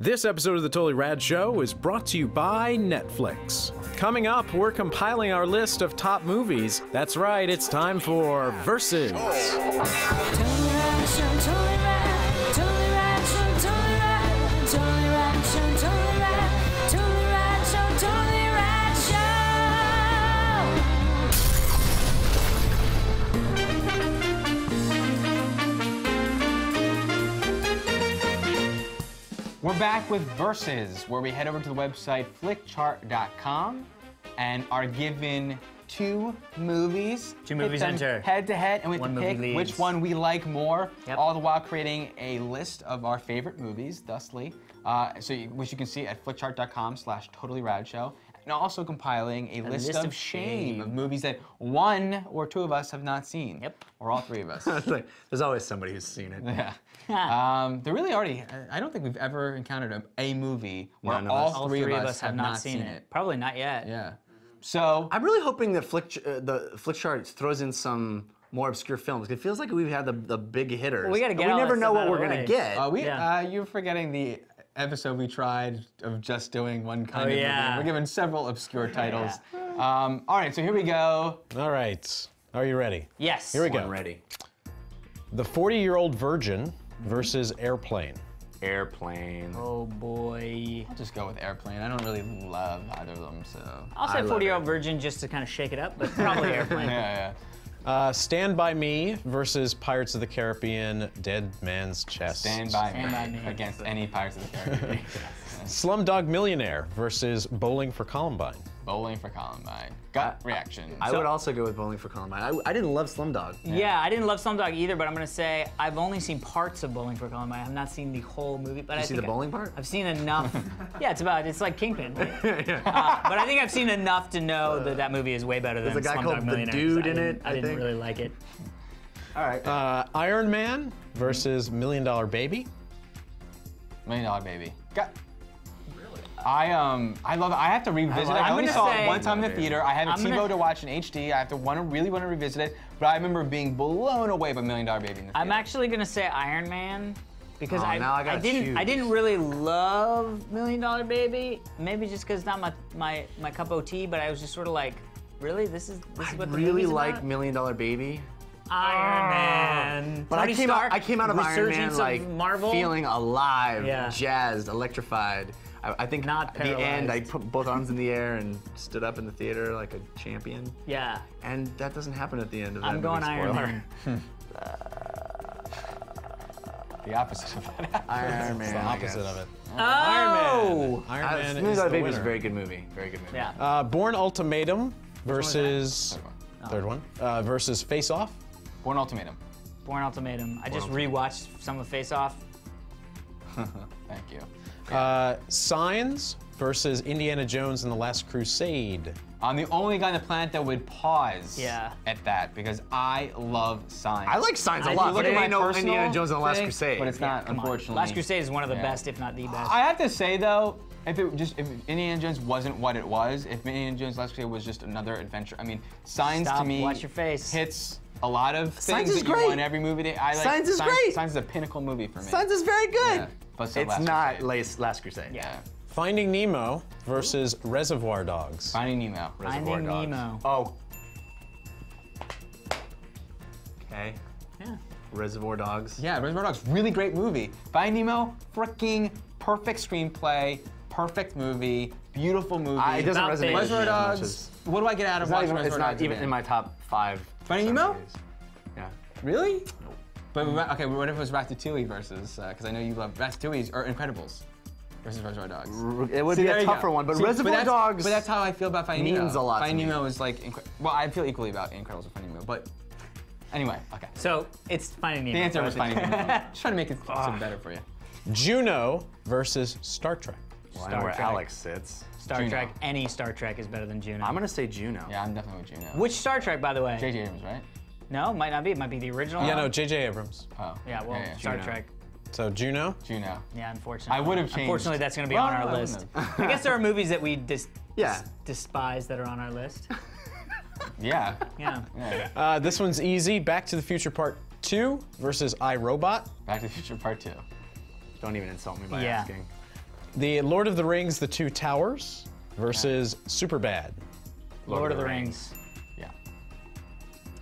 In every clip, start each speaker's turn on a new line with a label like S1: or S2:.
S1: This episode of The Totally Rad Show is brought to you by Netflix. Coming up, we're compiling our list of top movies. That's right, it's time for Versus.
S2: We're back with Versus, where we head over to the website flickchart.com and are given two movies.
S3: Two movies enter.
S2: Head to head, and we have
S3: One
S2: to
S3: movie
S2: pick
S3: leads.
S2: which one we like more,
S3: Yep.
S2: all the while creating a list of our favorite movies, thusly, which you can see at flickchart.com/totallyradshow, and also compiling a list of shame of movies that one or two of us have not seen.
S3: Yep.
S2: Or all three of us.
S4: There's always somebody who's seen it.
S2: Yeah. There really already, I don't think we've ever encountered a movie where
S4: None of
S2: all
S4: us.
S3: All
S2: three of us
S3: have not seen it. Probably not yet.
S2: Yeah. So,
S4: I'm really hoping that the Flickchart throws in some more obscure films. It feels like we've had the big hitters.
S3: Well, we gotta get
S4: and
S3: all
S4: we never
S3: that
S4: know
S3: stuff
S4: what
S3: out
S4: we're
S3: of the
S4: gonna
S3: way.
S4: get.
S3: Yeah.
S2: you're forgetting the episode we tried of just doing one kind of
S3: yeah.
S2: movie. We're given several obscure titles. All right, so here we go.
S1: All right, are you ready?
S3: Yes.
S1: Here we
S4: I'm
S1: go.
S4: ready.
S1: The 40-Year-Old Virgin versus Airplane.
S4: Airplane.
S3: Oh boy.
S2: I'll just go with Airplane. I don't really love either of them, so.
S3: I'll say 40-Year-Old Virgin just to kind of shake it up, but probably Airplane.
S2: Yeah.
S1: Stand By Me versus Pirates of the Caribbean, Dead Man's Chest.
S2: Stand by
S3: Stand by me.
S2: against any Pirates of the Caribbean.
S1: Slumdog Millionaire versus Bowling for Columbine.
S2: Bowling for Columbine. Gut reaction.
S4: I would also go with Bowling for Columbine. I didn't love Slumdog.
S3: Yeah, I didn't love Slumdog either, but I'm gonna say I've only seen parts of Bowling for Columbine. I have not seen the whole movie, but
S4: You
S3: I
S4: see
S3: think
S4: the bowling part?
S3: I've seen enough. Yeah, it's like Kingpin. Right? But I think I've seen enough to know that that movie is way better than
S4: There's a guy
S3: Slumdog
S4: called The
S3: Millionaire.
S4: Dude
S3: I
S4: in
S3: didn't-
S4: it,
S3: I
S4: I
S3: didn't
S4: think.
S3: really like it.
S4: All right.
S1: Iron Man versus Million Dollar Baby.
S2: $1 Million Baby. I love it. I have to revisit it. I
S3: I'm
S2: only
S3: gonna
S2: saw it
S3: say-
S2: one time in the theater. I have a
S3: I'm
S2: TiVo
S3: gonna-
S2: to watch in HD. I have to really want to revisit it. But I remember being blown away by $1 Million Baby in the theater.
S3: I'm actually gonna say Iron Man because
S4: Oh, now I gotta
S3: didn't
S4: choose.
S3: really love $1 Million Baby. Maybe just because it's not my cup of tea, but I was just sort of like, really, this is
S4: I
S3: what the
S4: really
S3: movie's
S4: like
S3: about?
S4: $1 Million Baby.
S3: Iron Man.
S4: But
S3: Tony Stark,
S4: I came out of Iron Man
S3: resurgence of
S4: like
S3: Marvel.
S4: feeling alive,
S3: Yeah.
S4: jazzed, electrified. I think
S3: Not
S4: at the end I
S3: paralyzed.
S4: put both arms in the air and stood up in the theater like a champion.
S3: Yeah.
S4: And that doesn't happen at the end of that
S3: I'm going
S4: movie.
S3: Iron
S4: Spoiler.
S3: Man.
S2: the opposite of that.
S4: Iron Man.
S1: It's the opposite of it.
S3: Oh!
S1: Iron Man
S4: Million
S1: is
S4: Dollar
S1: the
S4: Baby is a
S1: winner.
S4: very good movie. Very good movie.
S3: Yeah.
S1: Born Ultimatum versus
S2: Third one.
S1: third one versus Face Off.
S2: Born Ultimatum.
S3: Born Ultimatum. I just rewatched some of Face Off.
S2: Thank you.
S1: Signs versus Indiana Jones and the Last Crusade.
S2: I'm the only guy on the planet that would pause
S3: Yeah.
S2: at that because I love Signs.
S4: I like Signs a
S3: I
S4: lot,
S3: do
S4: but
S3: too.
S4: it
S2: My
S4: ain't no
S2: personal
S4: Indiana Jones and the Last
S2: thing,
S4: Crusade.
S2: But it's not,
S3: Come on.
S2: unfortunately.
S3: Last Crusade is one of the
S2: Yeah.
S3: best, if not the best.
S2: I have to say though, if Indiana Jones wasn't what it was, if Indiana Jones Last Crusade was just another adventure, I mean, Signs
S3: Stop,
S2: to me
S3: watch your face.
S2: hits a lot of
S4: Signs
S2: things
S4: is
S2: that you
S4: great.
S2: want in every movie. I like
S4: Signs is great.
S2: Signs is a pinnacle movie for me.
S4: Signs is very good.
S2: Yeah, but so
S4: It's
S2: Last
S4: not
S2: Crusade.
S4: Last Crusade.
S2: Yeah.
S1: Finding Nemo versus Reservoir Dogs.
S2: Finding Nemo.
S3: Finding Nemo.
S4: Oh. Okay.
S3: Yeah.
S4: Reservoir Dogs.
S2: Yeah, Reservoir Dogs, really great movie. Finding Nemo, freaking perfect screenplay, perfect movie, beautiful movie.
S4: It doesn't
S3: Not
S4: resonate
S3: big.
S4: with
S2: Reservoir
S4: me as much
S2: Dogs.
S4: as-
S2: What do I get out of
S4: It's not
S2: watching
S4: even, it's
S2: Reservoir
S4: not
S2: Dogs
S4: even
S2: again?
S4: in my top 5.
S2: Finding
S4: Pixar
S2: Nemo?
S4: movies. Yeah.
S2: Really? But okay, what if it was Ratatouille versus? Because I know you love Ratatouille or Incredibles versus Reservoir Dogs.
S4: It would
S2: See,
S4: be
S2: there
S4: a
S2: you go.
S4: tougher one, but
S2: See,
S4: Reservoir
S2: that's-
S4: Dogs.
S2: But that's how I feel about Finding Nemo.
S4: means a lot to
S2: Finding
S4: me.
S2: Nemo is like, well, I feel equally about Incredibles and Finding Nemo, but anyway, okay.
S3: So it's Finding Nemo.
S2: The answer was Finding Nemo. Just trying to make it something better for you.
S1: Juno versus Star Trek.
S4: Well, I know where
S3: Star Trek.
S4: Alex sits.
S3: Star
S2: Juno.
S3: Trek. Any Star Trek is better than Juno.
S4: I'm gonna say Juno.
S2: Yeah, I'm definitely with Juno.
S3: Which Star Trek, by the way?
S2: J.J. Abrams, right?
S3: No, might not be. It might be the original.
S1: Yeah, no, J.J. Abrams.
S2: Oh.
S3: Yeah, well, Star
S4: Juno.
S3: Trek.
S1: So Juno.
S2: Juno.
S3: Yeah, unfortunately.
S2: I would have changed.
S3: Unfortunately, that's going to be
S2: Well,
S3: on
S2: I
S3: our
S2: wouldn't
S3: list.
S2: have.
S3: I guess there are movies that we
S4: Yeah.
S3: despise that are on our list.
S2: Yeah.
S3: Yeah.
S2: Yeah.
S1: This one's easy. Back to the Future Part 2 versus iRobot.
S2: Back to the Future Part 2.
S4: Don't even insult me by
S3: Yeah.
S4: asking.
S1: The Lord of the Rings, The Two Towers versus Superbad.
S3: Lord of the Rings.
S2: Yeah.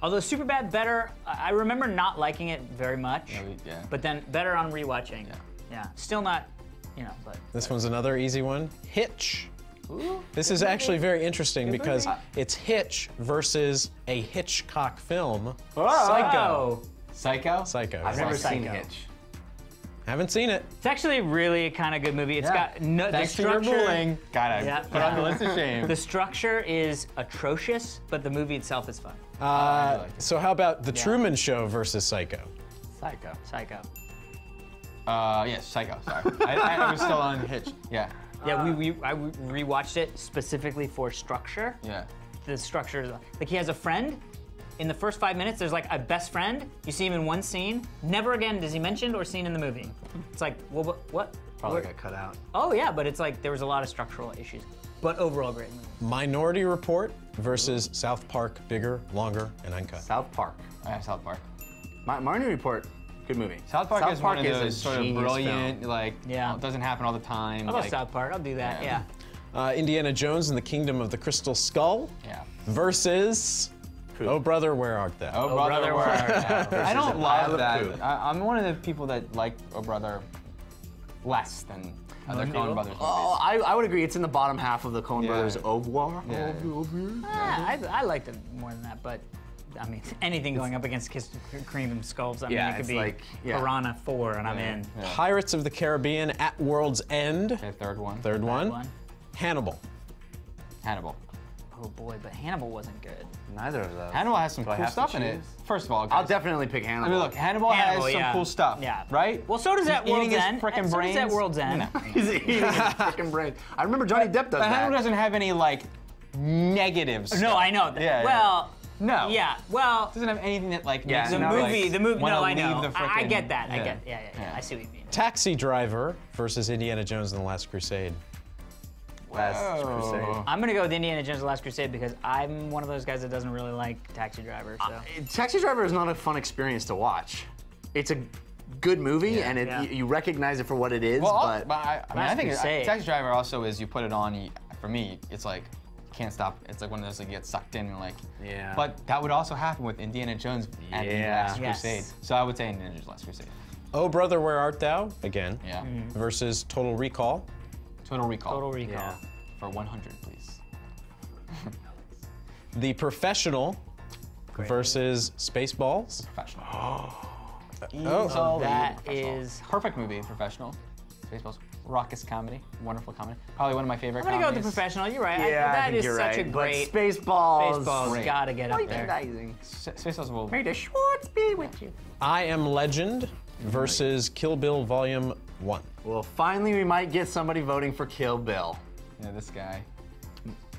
S3: Although Superbad better, I remember not liking it very much.
S2: Yeah.
S3: But then better on rewatching. Yeah. Still not, but.
S1: This one's another easy one. Hitch.
S3: Ooh,
S1: This is actually very interesting because it's Hitch versus a Hitchcock film, Psycho.
S2: Psycho?
S1: Psycho.
S4: I've never
S3: Psycho.
S4: seen Hitch.
S1: Haven't seen it.
S3: It's actually really kind of good movie. It's got the
S2: Thanks to your
S3: structure.
S2: bullying. Gotta
S3: Yeah.
S2: put on the list of shame.
S3: The structure is atrocious, but the movie itself is fun.
S1: So how about The Truman Show versus Psycho?
S2: Psycho.
S3: Psycho.
S2: Yes, Psycho, sorry. I was still on Hitch. Yeah.
S3: Yeah, I rewatched it specifically for structure.
S2: Yeah.
S3: The structure is like he has a friend. In the first 5 minutes, there's like a best friend. You see him in one scene. Never again is he mentioned or seen in the movie. It's like, well, what?
S4: Probably got cut out.
S3: Oh yeah, but it's like there was a lot of structural issues. But overall, great movie.
S1: Minority Report versus South Park, bigger, longer, and uncut.
S4: South Park.
S2: I have South Park.
S4: Minority Report, good movie.
S2: South Park is one of
S4: a
S2: those sort of
S4: genius
S2: brilliant,
S4: film.
S2: like,
S3: Yeah.
S2: it doesn't happen all the time.
S3: I love
S2: like,
S3: South Park. I'll do that.
S2: Yeah.
S3: Yeah.
S1: Indiana Jones and the Kingdom of the Crystal Skull
S2: Yeah.
S1: versus Oh Brother, Where Art Thou?
S2: Oh, brother, where art thou? I don't
S4: a pile
S2: love
S4: of
S2: that.
S4: poop.
S2: I'm one of the people that like Oh Brother less than other
S3: people?
S2: Coen Brothers movies.
S4: Oh, I would agree. It's in the bottom half of the Coen
S2: Yeah.
S4: Brothers au revoir.
S2: Yeah.
S3: I liked it more than that, but I mean, anything going up against Cream and Skulls, I mean,
S4: Yeah,
S3: it could
S4: it's
S3: be
S4: like, yeah.
S3: Piranha 4, and I'm in.
S2: Yeah.
S1: Pirates of the Caribbean at World's End.
S2: Okay, third one.
S1: Third one.
S3: One.
S1: Hannibal.
S2: Hannibal.
S3: Oh boy, but Hannibal wasn't good.
S4: Neither of those.
S2: Hannibal has some
S4: Do I
S2: cool
S4: have to
S2: stuff in it.
S4: choose?
S2: First of all,
S4: I'll
S2: guys,
S4: definitely pick Hannibal.
S2: I mean, look, Hannibal
S3: Hannibal,
S2: has some
S3: yeah.
S2: cool stuff.
S3: Yeah.
S2: Right?
S3: Well, so does that
S2: He's
S3: World's
S2: eating his
S3: End.
S2: frickin'
S3: So does that
S2: brains.
S3: World's End.
S4: He's eating his fucking brain. I remember Johnny Depp does
S2: But
S4: that.
S2: Hannibal doesn't have any, like, negatives.
S3: No, I know.
S2: Yeah,
S3: well,
S2: No.
S3: yeah. Well,
S2: Doesn't have anything that, like,
S4: Yeah,
S2: makes
S3: the
S2: him,
S4: no,
S3: movie.
S2: like,
S3: The movie.
S2: wanna
S3: No, I know.
S2: leave the
S3: I
S2: frickin'-
S3: get that. I
S2: yeah.
S3: get. Yeah. I see what you mean.
S1: Taxi Driver versus Indiana Jones and the Last Crusade.
S4: Last Crusade.
S3: I'm gonna go with Indiana Jones: The Last Crusade because I'm one of those guys that doesn't really like Taxi Driver. So.
S4: Taxi Driver is not a fun experience to watch. It's a good movie, and
S3: Yeah.
S4: you recognize it for what it is,
S2: Well,
S4: but
S2: I mean,
S3: Last
S2: I think
S3: Crusade.
S2: Taxi Driver also is you put it on. For me, it's like you can't stop. It's like one of those like you get sucked in and like.
S4: Yeah.
S2: But that would also happen with Indiana Jones and the
S4: Yeah.
S2: Last
S3: Yes.
S2: Crusade. So I would say Indiana Jones Last Crusade.
S1: Oh Brother, Where Art Thou? Again.
S2: Yeah.
S1: Versus Total Recall.
S2: Total Recall.
S3: Total Recall.
S4: Yeah.
S2: For 100, please.
S1: The Professional versus Spaceballs.
S2: Professional.
S1: Oh,
S3: That
S2: Professional.
S3: is.
S2: Perfect movie. Professional. Spaceballs. Raucous comedy. Wonderful comedy. Probably one of my favorite
S3: I'm gonna go with
S2: comedies.
S3: The Professional. You're right.
S4: yeah, I
S3: That
S4: think
S3: is
S4: you're
S3: such
S4: right.
S3: a great.
S4: But Spaceballs.
S3: Spaceballs
S2: Great.
S3: gotta get up there.
S4: Amazing.
S2: Spaceballs will.
S4: May the Schwartz be with you.
S1: I Am Legend versus Kill Bill Volume 1.
S4: Well, finally we might get somebody voting for Kill Bill.
S2: Yeah, this guy.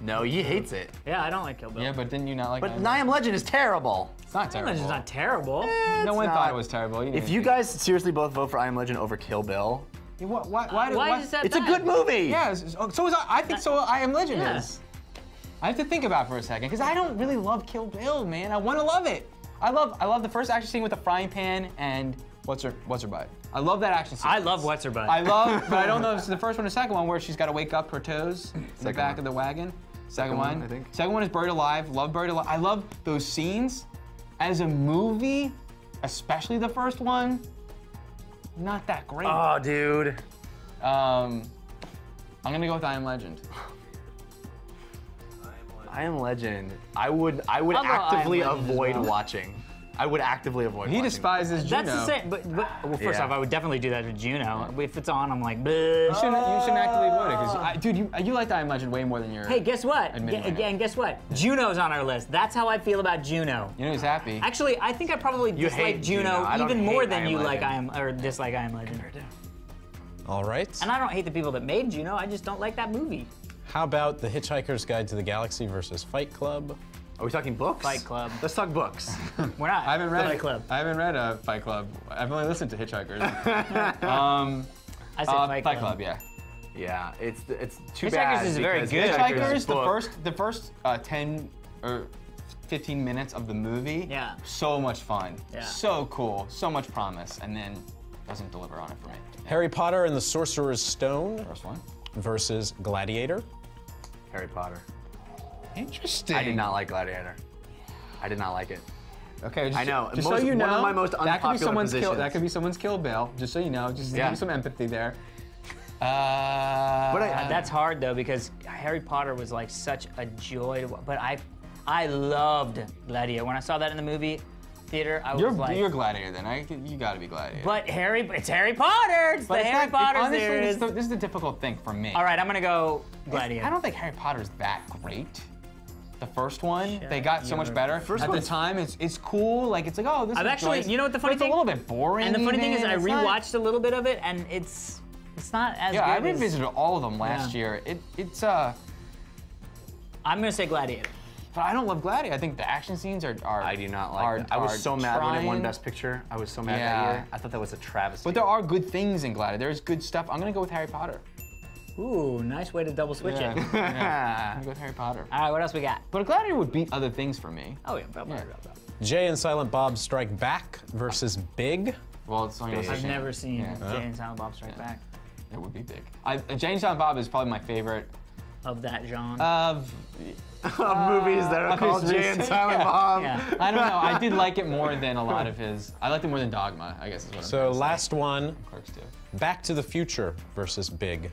S4: No, he hates it.
S3: Yeah, I don't like Kill Bill.
S2: Yeah, but didn't you not like
S4: But
S2: that?
S4: I Am Legend is terrible.
S2: It's not terrible.
S3: Legend's not terrible.
S2: No one
S4: not.
S2: thought it was terrible. You
S4: If
S2: didn't
S4: you
S2: think-
S4: guys seriously both vote for I Am Legend over Kill Bill,
S2: Yeah, why
S3: Why is that?
S4: it's a
S3: bad?
S4: good movie.
S2: Yeah, so is I think so. I Am Legend
S3: Yeah.
S2: is. I have to think about it for a second because I don't really love Kill Bill, man. I want to love it. I love the first action scene with the frying pan and what's her butt. I love that action scene.
S3: I love What's Her Butt.
S2: I love, but I don't know if it's the first one or the second one where she's got to wake up her toes in the
S4: Second
S2: back
S4: one.
S2: of the wagon. Second
S4: one,
S2: one,
S4: I think.
S2: Second one is Buried Alive. Love Buried Alive. I love those scenes. As a movie, especially the first one, not that great.
S4: Oh, dude.
S2: I'm gonna go with I Am Legend.
S4: I Am Legend. I would
S3: I'll go I Am
S4: actively
S3: Legend as
S4: avoid
S3: well.
S4: watching. I would actively avoid
S2: He
S4: watching.
S2: despises Juno.
S3: That's the same. But well, first
S4: Yeah.
S3: off, I would definitely do that with Juno. If it's on, I'm like,
S2: You
S3: bleh.
S2: shouldn't actively avoid it, because dude, you like I Am Legend way more than you're.
S3: Hey, guess what?
S2: Admitting right now.
S3: And guess what? Juno's on our list. That's how I feel about Juno.
S2: You know he's happy.
S3: Actually, I think I probably
S4: You
S3: dislike
S4: hate
S3: Juno
S4: Juno. I don't
S3: even more
S4: hate
S3: than
S4: I Am
S3: you like
S4: Legend.
S3: or dislike I Am Legend.
S1: All right.
S3: And I don't hate the people that made Juno. I just don't like that movie.
S1: How about The Hitchhiker's Guide to the Galaxy versus Fight Club?
S4: Are we talking books?
S3: Fight Club.
S4: Let's talk books.
S3: We're not.
S2: I haven't read
S3: Fight Club.
S2: I haven't read Fight Club. I've only listened to Hitchhikers.
S3: I said
S2: Fight Club, yeah.
S4: Yeah, it's too
S3: Hitchhikers
S4: bad.
S3: is very
S4: because
S3: good.
S2: Hitchhikers,
S4: book-
S2: the first 10 or 15 minutes of the movie.
S3: Yeah.
S2: So much fun.
S3: Yeah.
S2: So cool. So much promise, and then doesn't deliver on it for me.
S1: Harry Potter and the Sorcerer's Stone
S2: First one.
S1: versus Gladiator.
S4: Harry Potter.
S2: Interesting.
S4: I did not like Gladiator. I did not like it.
S2: Okay, just,
S4: I know.
S2: Just
S4: Most-
S2: so you know,
S4: one of my most
S2: that could be
S4: unpopular
S2: someone's kill.
S4: positions.
S2: That could be someone's Kill Bill. Just so you know, just
S4: Yeah.
S2: give you some empathy there.
S4: But
S3: That's hard though because Harry Potter was like such a joy. But I loved Gladiator. When I saw that in the movie theater, I was like,
S2: you're Gladiator then. You got to be Gladiator.
S3: but it's Harry Potter. It's
S2: But
S3: the
S2: it's
S3: Harry
S2: not,
S3: Potter
S2: honestly,
S3: series.
S2: this is the difficult thing for me.
S3: All right, I'm gonna go Gladiator.
S2: I don't think Harry Potter's that great. The first one, they got so much
S3: your-
S2: better.
S4: First
S2: At the
S4: one's-
S2: time, it's cool. Like it's like, oh, this
S3: I've
S2: is
S3: actually,
S2: joyous.
S3: you know what the funny
S2: But
S3: thing?
S2: It's a little bit boring.
S3: And the funny thing is,
S2: even.
S3: I
S2: It's not-
S3: rewatched a little bit of it, and it's not as
S2: Yeah, I
S3: good as.
S2: revisited all of them last year. It's
S3: I'm gonna say Gladiator.
S2: but I don't love Gladiator. I think the action scenes are
S4: I do not like it. I was so mad when it won
S2: trying.
S4: Best Picture. I was so mad
S2: Yeah.
S4: that year. I thought that was a travesty.
S2: But there are good things in Gladiator. There's good stuff. I'm gonna go with Harry Potter.
S3: Ooh, nice way to double switch it.
S2: I'm gonna go with Harry Potter.
S3: All right, what else we got?
S2: But Gladiator would beat other things for me.
S3: Oh yeah,
S1: Jay and Silent Bob Strike Back versus Big.
S2: Well, it's only
S3: I've never seen
S2: Yeah.
S3: Jay and Silent Bob Strike Back
S2: It would be big. Jane Silent Bob is probably my favorite
S3: of that genre.
S2: of.
S4: movies that are
S2: of
S4: called
S2: his
S4: Jay and
S2: recent-
S4: Silent Bob.
S3: yeah.
S2: I don't know. I did like it more than a lot of his. I liked it more than Dogma, I guess is what I'm
S1: So
S2: trying to say.
S1: last one,
S2: Clerks too.
S1: Back to the Future versus Big.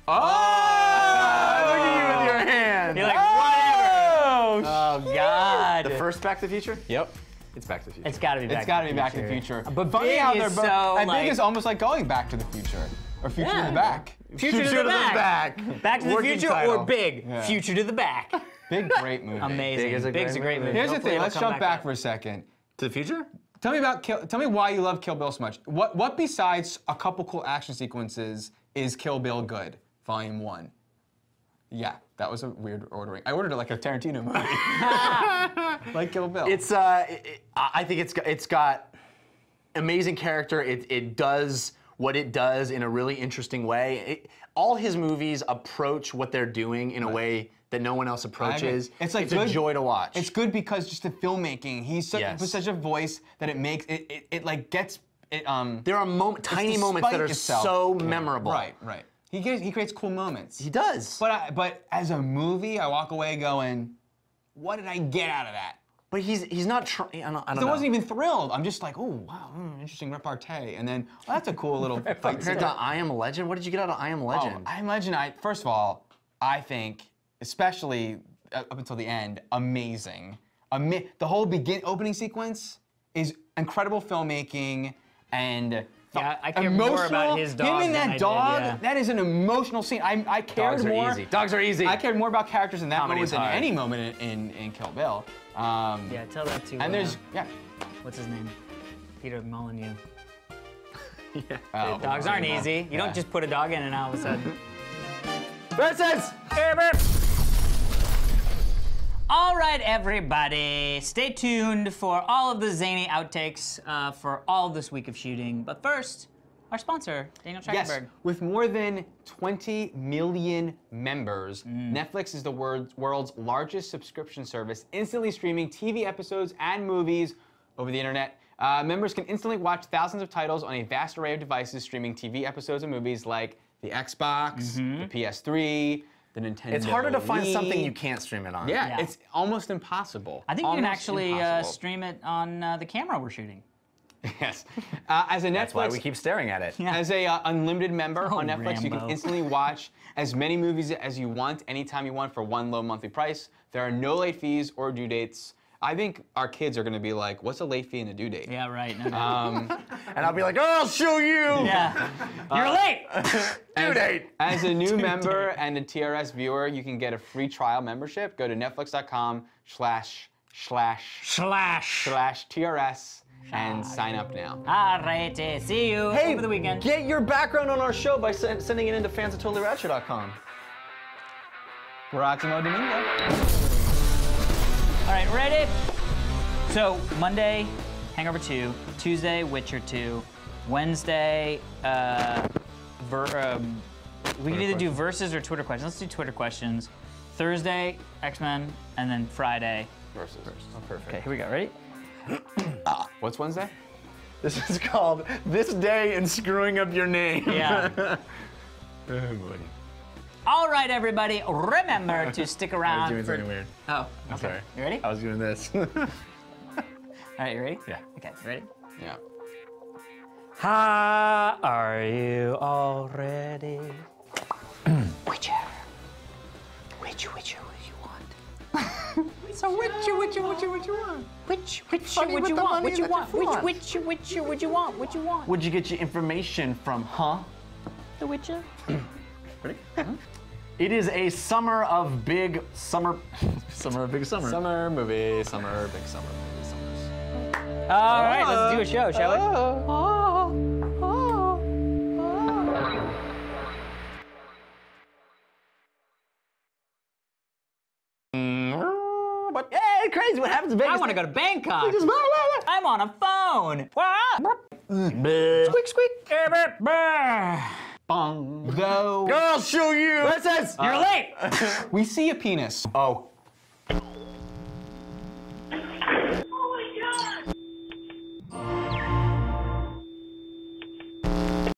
S2: Oh!
S4: Look at you with your hand.
S3: You're like, whatever.
S2: Oh,
S3: Oh God.
S4: The first Back to the Future?
S1: Yep.
S4: It's Back to the Future.
S3: It's gotta be Back
S2: It's got to
S3: to
S2: be
S3: the
S2: Back to the
S3: Future.
S2: Future.
S3: But
S2: funny
S3: Big
S2: how
S3: is
S2: they're both.
S3: so,
S2: and
S3: like-
S2: Big is almost like going Back to the Future or Future
S3: Yeah.
S2: to the Back.
S3: Future to the back. Back to the
S4: Working
S3: Future
S4: title.
S3: or Big?
S2: Yeah.
S3: Future to the Back.
S2: Big, great movie.
S3: Amazing.
S4: Big is a
S3: Big's
S4: great
S3: a great
S4: movie.
S3: movie.
S2: Here's the
S3: Hopefully
S2: thing.
S3: it'll
S2: Let's
S3: come
S2: jump back
S3: up.
S2: for a second.
S4: To the Future?
S2: Tell me why you love Kill Bill so much. What besides a couple cool action sequences is Kill Bill good? Volume 1. Yeah, that was a weird ordering. I ordered it like a Tarantino movie. Like Kill Bill.
S4: It's I think it's got amazing character. It does what it does in a really interesting way. All his movies approach what they're doing in a way that no one else approaches.
S2: It's like
S4: it's
S2: good,
S4: a joy to watch.
S2: It's good because just the filmmaking. He's
S4: Yes.
S2: such a voice that it makes it like gets it.
S4: There are tiny moments that are
S2: itself.
S4: so
S2: Yeah.
S4: memorable.
S2: Right. He creates cool moments.
S4: He does.
S2: But as a movie, I walk away going, what did I get out of that?
S4: But he's not trying. I don't
S2: I
S4: know.
S2: wasn't even thrilled. I'm just like, oh wow, interesting repartee, and then that's a cool little fight.
S4: Compared to I Am Legend, what did you get out of I Am Legend?
S2: I imagine first of all, I think, especially up until the end, amazing. The whole opening sequence is incredible filmmaking and
S3: Yeah, I care more about his dog
S2: Him and
S3: than I
S2: that
S3: did,
S2: dog,
S3: yeah.
S2: that is an emotional scene. I cared
S4: Dogs are
S2: more.
S4: easy. Dogs are easy.
S2: I cared more about characters in that
S4: Comedy's
S2: moment than
S4: hard.
S2: any moment in Kill Bill.
S3: Yeah, tell that to.
S2: And there's
S3: what's his name? Peter Molyneux.
S2: Oh,
S3: Dogs aren't easy. You don't just put a dog in and all of a sudden.
S4: Versus!
S3: All right, everybody, stay tuned for all of the zany outtakes for all this week of shooting. But first, our sponsor, Daniel
S2: Yes,
S3: Trachtenberg.
S2: with more than 20 million members, Netflix is the world's largest subscription service, instantly streaming TV episodes and movies over the internet. Members can instantly watch thousands of titles on a vast array of devices, streaming TV episodes and movies like the Xbox, the PS3, the Nintendo
S4: It's harder to find
S2: Wii.
S4: something you can't stream it on.
S2: Yeah, it's almost impossible.
S3: I think you can
S2: Almost
S3: actually
S2: impossible.
S3: stream it on the camera we're shooting.
S2: Yes. As a Netflix,
S4: That's why we keep staring at it.
S2: As a unlimited member
S3: Oh,
S2: on Netflix, you can
S3: Rambo.
S2: instantly watch as many movies as you want, anytime you want, for one low monthly price. There are no late fees or due dates. I think our kids are going to be like, "What's a late fee and a due date?"
S3: Yeah, right. No doubt.
S4: And I'll be like, oh, I'll show you!
S3: Yeah. You're late!
S4: Due date!
S2: As a new member and a TRS viewer, you can get a free trial membership. Go to netflix.com/TRS and sign up now.
S3: All right, see you over the weekend.
S4: Get your background on our show by sending it into fans@totallyradshow.com.
S2: Próximo domingo.
S3: All right, ready? So Monday, Hangover 2. Tuesday, Witcher 2. Wednesday, we can either do verses or Twitter questions. Let's do Twitter questions. Thursday, X-Men, and then Friday,
S2: Versus. Oh, perfect.
S3: Okay, here we go. Ready?
S2: What's Wednesday?
S4: This is called This Day in Screwing Up Your Name.
S3: Yeah.
S4: Oh boy.
S3: All right, everybody, remember to stick
S4: I
S3: around
S4: was doing
S3: for...
S4: something weird.
S3: Oh,
S4: I'm sorry.
S3: You ready?
S4: I was doing this.
S3: All right, you ready?
S4: Yeah.
S3: Okay, you ready?
S2: Yeah.
S3: How are you all ready? Which you want?
S2: So what you want?
S3: What you want? Which you want?
S4: Where'd you get your information from, huh?
S3: The Witcher.
S4: Ready? It is a summer of big summer. Summer of big summer.
S1: Summer movie, summer, big summer movie, summers.
S3: All right, let's do a show, shall we?
S4: But hey, crazy! What happens in Vegas?
S3: I want to go to Bangkok.
S4: Just-
S3: I'm on a phone. Squeak, squeak.
S4: Bong.
S2: Go.
S4: I'll show you. What it says?
S3: You're late.
S2: We see a penis.
S4: Oh.